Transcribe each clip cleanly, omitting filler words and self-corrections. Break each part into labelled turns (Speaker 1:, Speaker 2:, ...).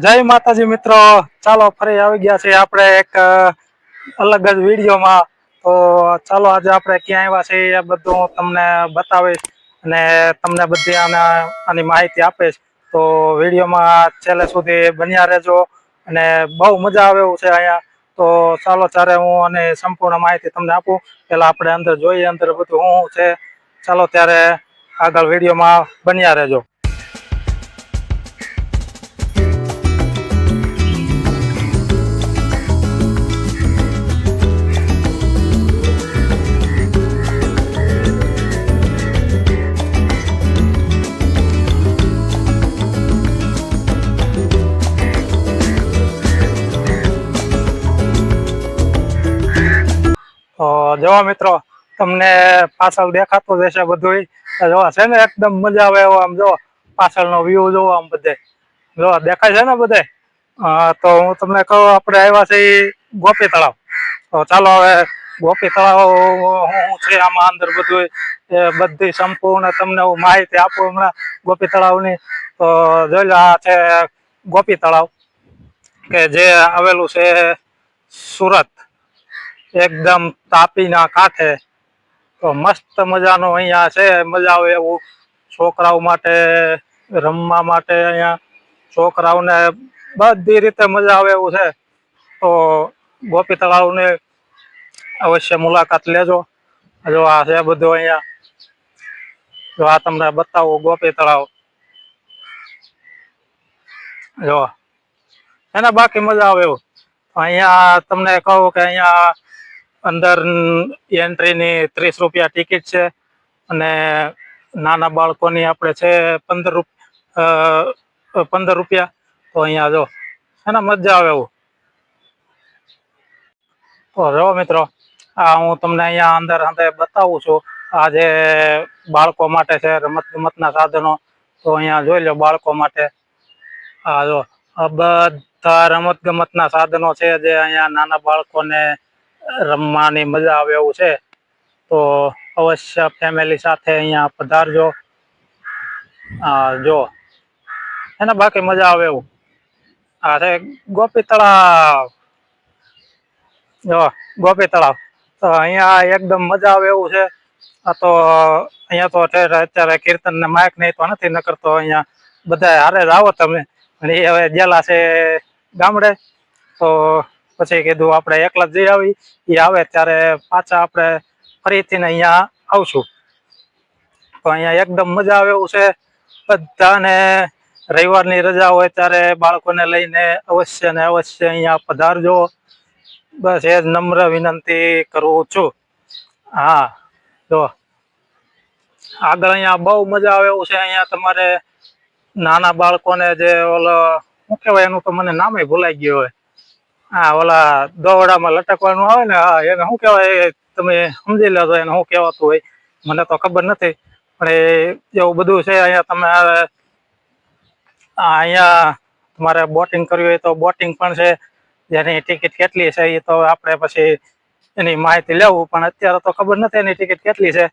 Speaker 1: જય માતાજી મિત્રો, ચાલો ફરી આવી ગયા છે આપણે એક અલગ જ વિડીયોમાં. તો ચાલો આજે આપણે ક્યાં આવ્યા છે એ બધું હું તમને બતાવીશ અને તમને બધી આની માહિતી આપીશ. તો વિડીયોમાં છેલ્લે સુધી બન્યા રહેજો અને બહુ મજા આવે એવું છે અહીંયા. તો ચાલો ત્યારે હું અને સંપૂર્ણ માહિતી તમને આપું. પેલા આપણે અંદર જોઈએ અંદર બધું શું છે. ચાલો ત્યારે આગળ વિડીયોમાં બન્યા રહેજો. તો જોવા મિત્રો, તમને પાછળ દેખાતું જશે બધું. જોવા છે ને એકદમ મજા આવે એવો. આમ જો પાછળનો વ્યૂ જોવો આમ બધે જોવા દેખાય છે ને બધે. તો હું તમને કહું, આપણે આવ્યા છે ગોપી તળાવ. તો ચાલો હવે ગોપી તળાવ શું છે આમાં અંદર બધું એ બધી સંપૂર્ણ તમને હું માહિતી આપું હમણાં ગોપી તળાવની. તો જોઈ લો, આ છે ગોપી તળાવ કે જે આવેલું છે સુરત, એકદમ તાપીના કાંઠે. તો મસ્ત મજાનું અહીંયા છે, મજા આવે એવું. છોકરાઓ માટે રમવા માટે અહીંયા છોકરાઓને બધી રીતે મજા આવે એવું છે. તો ગોપી તળાવની અવશ્ય મુલાકાત લેજો. જો આ છે બધું અહીંયા. જો આ તમને બતાવું ગોપી તળાવ. જો એને બાકી મજા આવે એવું. અહીંયા તમને કહું કે અહીંયા અંદર એન્ટ્રીની 30 રૂપિયા ટિકિટ છે અને નાના બાળકોની આપણે છે 15 રૂપિયા. તો અહીંયા જો એને મજા આવે એવું. તો જો મિત્રો, આ હું તમને અહીંયા અંદર બતાવું છું. આ જે બાળકો માટે છે રમત ગમતના સાધનો. તો અહીંયા જોઈ લો બાળકો માટે. આ જો આ બધા રમત ગમતના સાધનો છે જે અહીંયા નાના બાળકોને રમવાની મજા આવે એવું છે. તો અવશ્ય ફેમિલી સાથે અહીંયા પધારજો. જો એને બાકી મજા આવે એવું. આ છે ગોપી તળાવ. જો ગોપી તળાવ. તો અહીંયા એકદમ મજા આવે એવું છે. આ તો અહીંયા તો અત્યારે કીર્તન ને માઇક નહીં તો નથી, નકર તો અહીંયા બધા હારે જ આવો તમે. અને એ હવે ગયેલા છે ગામડે, તો પછી કીધું આપણે એકલા જઈ આવી. એ આવે ત્યારે પાછા આપણે ફરીથી અહીંયા આવશું. તો અહીંયા એકદમ મજા આવે એવું છે. બધાને રવિવારની રજા હોય ત્યારે બાળકોને લઈને અવશ્ય ને અવશ્ય અહીંયા પધારજો. બસ એ જ નમ્ર વિનંતી કરું છું. હા, જો આગળ અહીંયા બહુ મજા આવે એવું છે. અહીંયા તમારે નાના બાળકોને જે ઓલો શું કહેવાય, એનું તો મને નામે ભૂલાઈ ગયું હોય. હા, ઓલા દોરડામાં લટકવાનું આવે ને, હા એને શું કહેવાય, તમે સમજી લો એને શું કહેવાતું હોય. મને તો ખબર નથી, પણ એવું બધું છે અહીંયા. તમે અહીંયા તમારે બોટિંગ કરવી હોય તો બોટિંગ પણ છે. જેની ટિકિટ કેટલી છે એ તો આપણે પછી એની માહિતી લેવું, પણ અત્યારે તો ખબર નથી એની ટિકિટ કેટલી છે.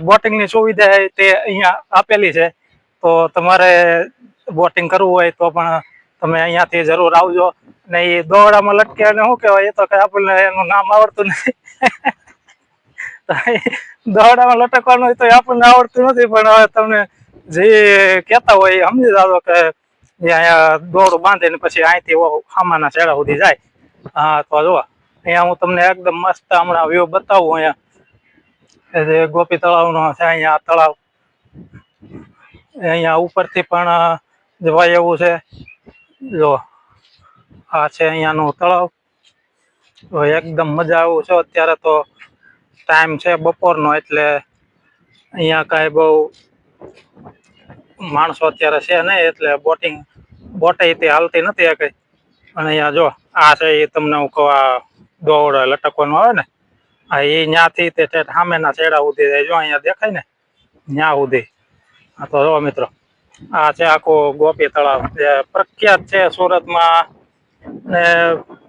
Speaker 1: બોટિંગની સુવિધા તે અહીંયા આપેલી છે. તો તમારે બોટિંગ કરવું હોય તો પણ તમે અહીંયાથી જરૂર આવજો. ને એ દોરડામાં લટકે અને શું કહેવાય, એ તો કઈ આપણને એનું નામ આવડતું નથી. દોરડામાં લટકવાનું હોય તો આપણને આવડતું નથી, પણ હવે તમને જે કહેતા હોય એ સમજી જાજો કે અહીંયા દોરડું બાંધીને પછી અહીંથી ખામાના છેડા સુધી જાય. હા, તો જો અહીંયા હું તમને એકદમ મસ્ત હમણાં વ્યૂ બતાવું. અહીંયા જે ગોપી તળાવનો છે, અહીંયા તળાવ અહીંયા ઉપરથી પણ જવાય એવું છે. જો આ છે અહીંયાનું તળાવ. તો એકદમ મજા આવું છે. અત્યારે તો ટાઈમ છે બપોરનો, એટલે અહીંયા કાંઈ બહુ માણસો અત્યારે છે નહીં, એટલે બોટે તે હાલતી નથી કઈ. અને અહીંયા જો આ છે એ તમને હું કહું, આ દોરડો લટકવાનું આવે ને, આ એ ત્યાંથી તે સામેના છેડા સુધી જાય. જો અહીંયા દેખાય ને ત્યાં સુધી. હા, તો જો મિત્રો, આ છે આખું ગોપી તળાવ, જે પ્રખ્યાત છે સુરતમાં. ને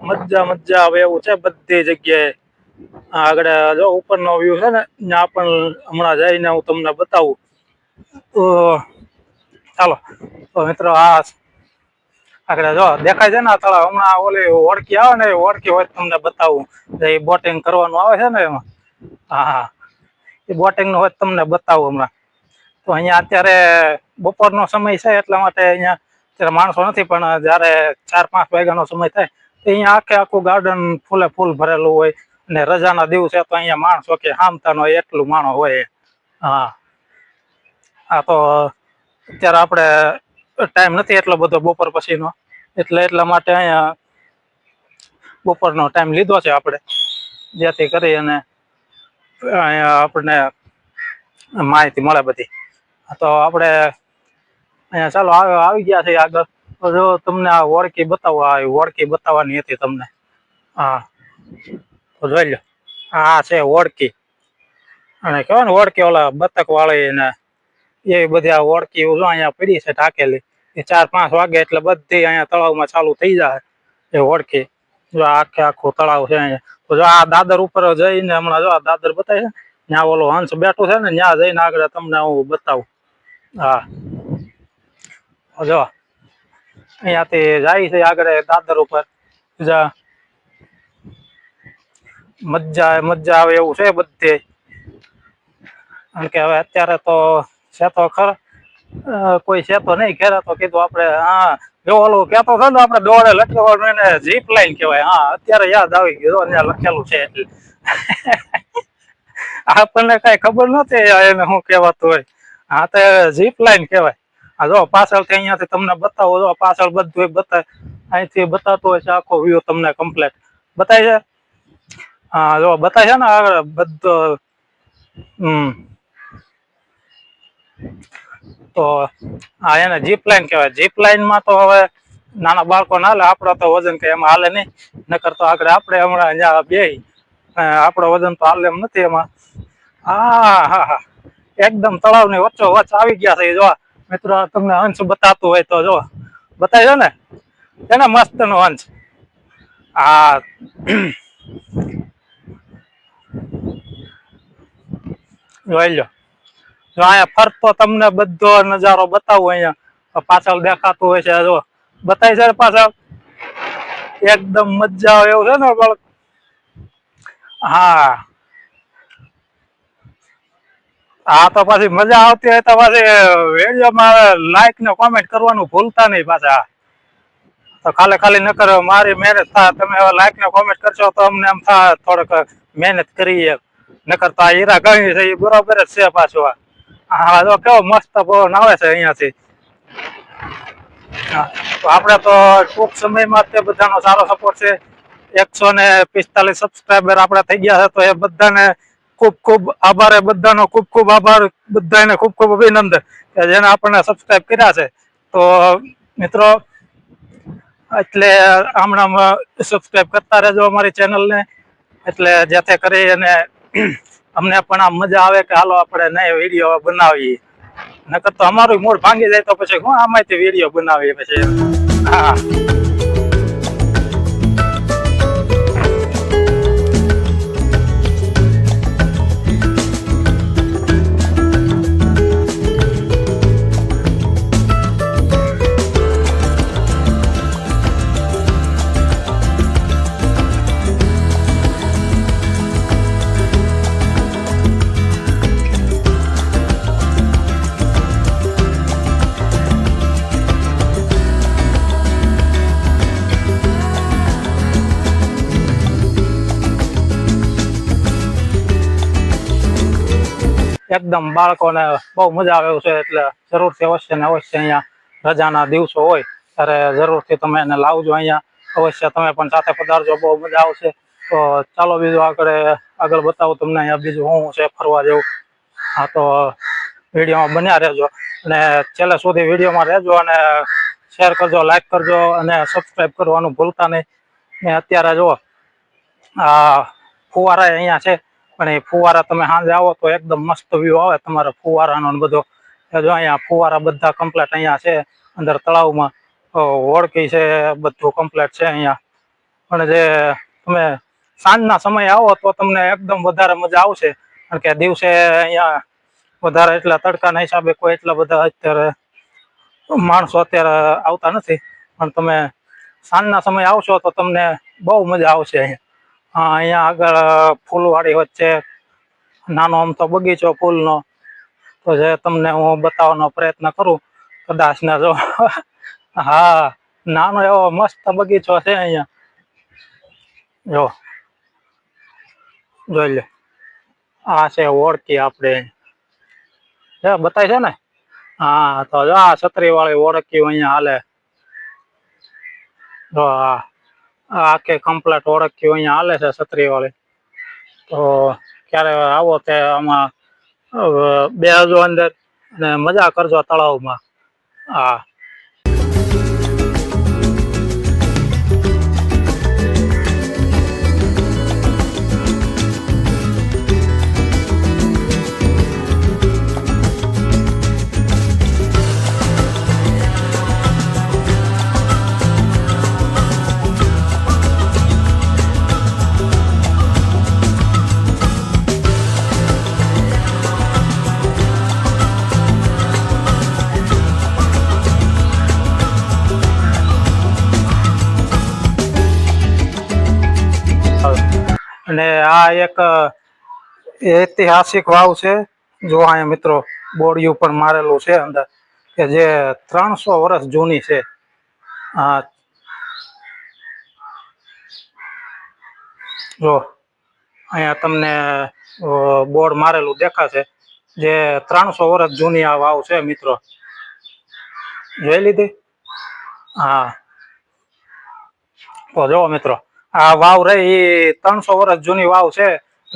Speaker 1: મજા આવે એવું છે બધી જગ્યાએ. આગળ જો ઉપરનો વ્યૂ છે ને, ત્યાં પણ હમણાં જઈને હું તમને બતાવું. તો ચાલો તો મિત્રો, આ આગળ જો દેખાય છે ને તળાવ, હમણાં ઓલી ઓળખી આવે ને, ઓળખી હોય તમને બતાવું, એ બોટિંગ કરવાનું આવે છે ને એમાં. હા હા, એ બોટિંગ નું હોય તમને બતાવું હમણાં. તો અહીંયા અત્યારે બપોરનો સમય છે એટલા માટે અહીંયા અત્યારે માણસો નથી, પણ જયારે 4-5 વાગ્યાનો સમય થાય તો અહીંયા આખે આખું ગાર્ડન ફૂલે ફૂલ ભરેલું હોય. અને રજાના દિવસે તો અહીંયા માણસો કે હામતા નો એટલું માણસ હોય. હા આ તો અત્યારે આપણે ટાઈમ નથી એટલો બધો બપોર પછીનો, એટલે એટલા માટે અહીંયા બપોરનો ટાઈમ લીધો છે આપણે, જેથી કરી અને અહીંયા આપણને માહિતી મળે બધી. તો આપણે અહીંયા ચાલો આવી ગયા છે આગળ. તો જો તમને આ ઓળખી બતાવવા, ઓળખી બતાવવાની હતી તમને. હા તો જોઈ લો, આ છે ઓળખી. અને કહેવાય ને ઓળખી ઓલા બતક વાળી ને એવી બધી આ ઓળખી અહીંયા પડી છે ઢાકેલી. એ 4-5 વાગે એટલે બધી અહીંયા તળાવમાં ચાલુ થઈ જાય એ ઓળખી. જો આખે આખું તળાવ છે અહીંયા. તો જો આ દાદર ઉપર જઈને હમણાં જો આ દાદર બતાવે છે, ત્યાં ઓલો હંસ બેઠું છે ને, ત્યાં જઈને આગળ તમને હું બતાવું. હા જો અહીંયાથી જાય છે આગળ દાદર ઉપર. મજા આવે એવું છે બધે. કારણ કે હવે અત્યારે તો છે તો ખરા, કોઈ છે તો નહીં ઘેરે, તો કીધું આપણે હા જો ઓલું કેતો હતો ને આપણે દોડે લટકવાનું એને જીપ લાઈન કહેવાય. હા અત્યારે યાદ આવી ગયું, ત્યાં લખેલું છે એટલે. આપણને કઈ ખબર નથી એને શું કહેવાતું હોય. હા તો જીપ લાઈન કહેવાય. આ જો પાછળથી અહીંયાથી તમને બતાવો, જો પાછળ બધું બતાવે, અહીંથી બતાતો હોય છે આખો વ્યૂ તમને કમ્પ્લેટ બતાય છે. હા જો બતાય છે ને આગળ બધો. તો હા એને જીપ લાઈન કહેવાય. જીપ લાઈનમાં તો હવે નાના બાળકો ના હાલે, આપણો તો વજન કે એમાં હાલે નહીં. નકર તો આગળ આપણે હમણાં અહીંયા બે આપણો વજન તો હાલે એમ નથી એમાં. હા હા હા, એકદમ તળાવની વચ્ચો વચ્ચ આવી ગયા છે. જો મિત્રો તમને અંશ બતાતું હોય તો જો બતાવી દો ને, એને મસ્ત નો અંશ. હા જોઈ લો, જો અહીંયા ફરતો તમને બધો નજારો બતાવું. અહીંયા પાછળ દેખાતું હોય છે, જો બતાવી છે પાછળ. એકદમ મજા આવે એવું છે ને બાળક. હા હા, તો પછી મજા આવતી હોય તો પછી વિડીયોમાં લાઈક ને કોમેન્ટ કરવાનું ભૂલતા નહીં પાછા. તો ખાલી નકર મારી મહેનત થાય, તમે લાઈક ને કોમેન્ટ કરશો તો અમને એમ થાય થોડોક મહેનત કરીએ. નકર તો આ હીરા ગણી છે એ બરોબર જ છે પાછું. હા જો કેવો મસ્ત પવન આવે છે અહીંયાથી. તો આપણે તો ટૂંક સમયમાં તે બધાનો સારો સપોર્ટ છે. 145 સબસ્ક્રાઈબર આપણે થઈ ગયા છે, તો એ બધાને ખૂબ ખૂબ આભાર. એ બધાનો ખૂબ ખૂબ આભાર. બધાને ખૂબ ખૂબ અભિનંદન કે જેને આપણને સબસ્ક્રાઈબ કર્યા છે. તો મિત્રો એટલે હમણાં સબસ્ક્રાઈબ કરતા રહેજો અમારી ચેનલને, એટલે જેથી કરી અને અમને પણ આમ મજા આવે કે હાલો આપણે નવો વિડીયો બનાવીએ. નકર તો અમારું મૂડ ભાંગી જાય તો પછી હું આમાંથી વિડીયો બનાવીએ પછી. હા એકદમ બાળકોને બહુ મજા આવે એવું છે. એટલે જરૂરથી અવશ્ય ને અવશ્ય અહીંયા રજાના દિવસો હોય ત્યારે જરૂરથી તમે એને લાવજો અહીંયા. અવશ્ય તમે પણ સાથે પધારજો, બહુ મજા આવશે. તો ચાલો બીજું આગળ બતાવું તમને અહીંયા બીજું શું છે ફરવા જેવું. હા તો વિડીયોમાં બન્યા રહેજો અને છેલ્લે સુધી વિડીયોમાં રહેજો અને શેર કરજો, લાઈક કરજો અને સબસ્ક્રાઈબ કરવાનું ભૂલતા નહીં. ને અત્યારે જો આ ફુવારા અહીંયા છે, પણ એ ફુવારા તમે સાંજે આવો તો એકદમ મસ્ત વ્યૂ આવે તમારે ફુવારાનો બધો. જો અહીંયા ફુવારા બધા કમ્પ્લેટ અહીંયા છે અંદર તળાવમાં. ઓળખી છે, બધું કમ્પ્લેટ છે અહીંયા. પણ જે તમે સાંજના સમયે આવો તો તમને એકદમ વધારે મજા આવશે. કારણ કે દિવસે અહીંયા વધારે એટલા તડકાના હિસાબે કોઈ એટલા બધા અત્યારે માણસો અત્યારે આવતા નથી. પણ તમે સાંજના સમય આવશો તો તમને બહુ મજા આવશે અહીંયા. અહીંયા આગળ ફૂલવાડી વચ્ચે નાનો અમથો બગીચો ફૂલનો, તો જે તમને હું બતાવવાનો પ્રયત્ન કરું કદાચ ને જો. હા, નાનો એવો મસ્ત બગીચો છે અહીંયા. જો જોઈ લે, આ છે ઓળખી આપણે બતાય છે ને. હા, તો જો આ છત્રી વાળી ઓળખી અહીંયા હાલે. જો આખે કમ્પ્લેટ ઓળખી અહીંયા હાલે છે છત્રી વાળી. તો ક્યારે આવો તે આમાં બેસજો અંદર અને મજા કરજો તળાવમાં. હા. અને આ એક ઐતિહાસિક વાવ છે. જો અહીંયા મિત્રો બોર્ડિયું પણ મારેલું છે અંદર, કે જે 300 વર્ષ જૂની છે. હા, જો અહીંયા તમને બોર્ડ મારેલું દેખાશે, જે 300 વર્ષ જૂની આ વાવ છે મિત્રો. જોઈ લીધી. હા, તો જો મિત્રો આ વાવ રહી એ 300 વર્ષ જૂની વાવ છે.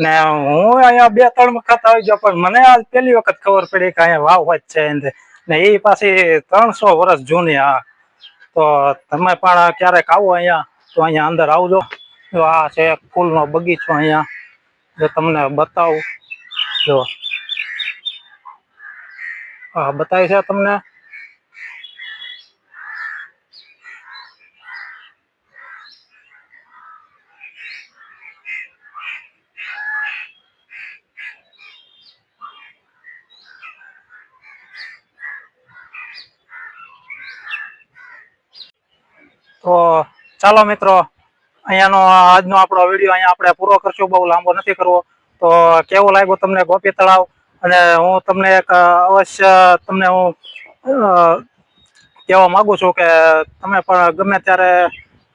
Speaker 1: ને હું અહીંયા 2-3 વખત આવી ગયો, પણ મને આજ પહેલી વખત ખબર પડી કે અહીંયા વાવ જ છે ને એ પાછી 300 વર્ષ જૂની. હા, તો તમે પણ ક્યારેક આવો અહીંયા તો અહીંયા અંદર આવજો. જો આ છે ફૂલનો બગીચો અહીંયા, જે તમને બતાવું. જો હા, બતાવી છે તમને. તો ચાલો મિત્રો, અહીંયાનો આજનો આપણો વિડીયો અહીંયા આપણે પૂરો કરશું. બહુ લાંબો નથી કરવો. તો કેવું લાગ્યું તમને ગોપી તળાવ? અને હું તમને એક અવશ્ય તમને હું કહેવા માંગુ છું કે તમે પણ ગમે ત્યારે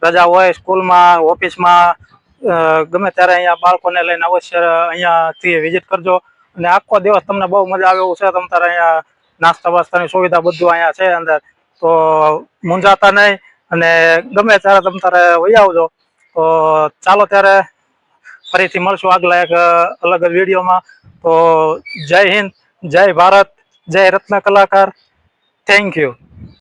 Speaker 1: રજા હોય સ્કૂલમાં, ઓફિસમાં, ગમે ત્યારે અહીંયા બાળકોને લઈને અવશ્ય અહીંયાથી વિઝિટ કરજો. અને આખો દિવસ તમને બહુ મજા આવે એવું છે. તમ તારે અહીંયા નાસ્તા વાસ્તાની સુવિધા બધું અહીંયા છે અંદર, તો મૂંઝાતા નહીં. અને ગમે ત્યારે તમ તારે વહી આવજો. તો ચાલો ત્યારે ફરીથી મળશું આગલા એક અલગ જ વિડીયોમાં. તો જય હિન્દ, જય ભારત, જય રત્ન કલાકાર. Thank you.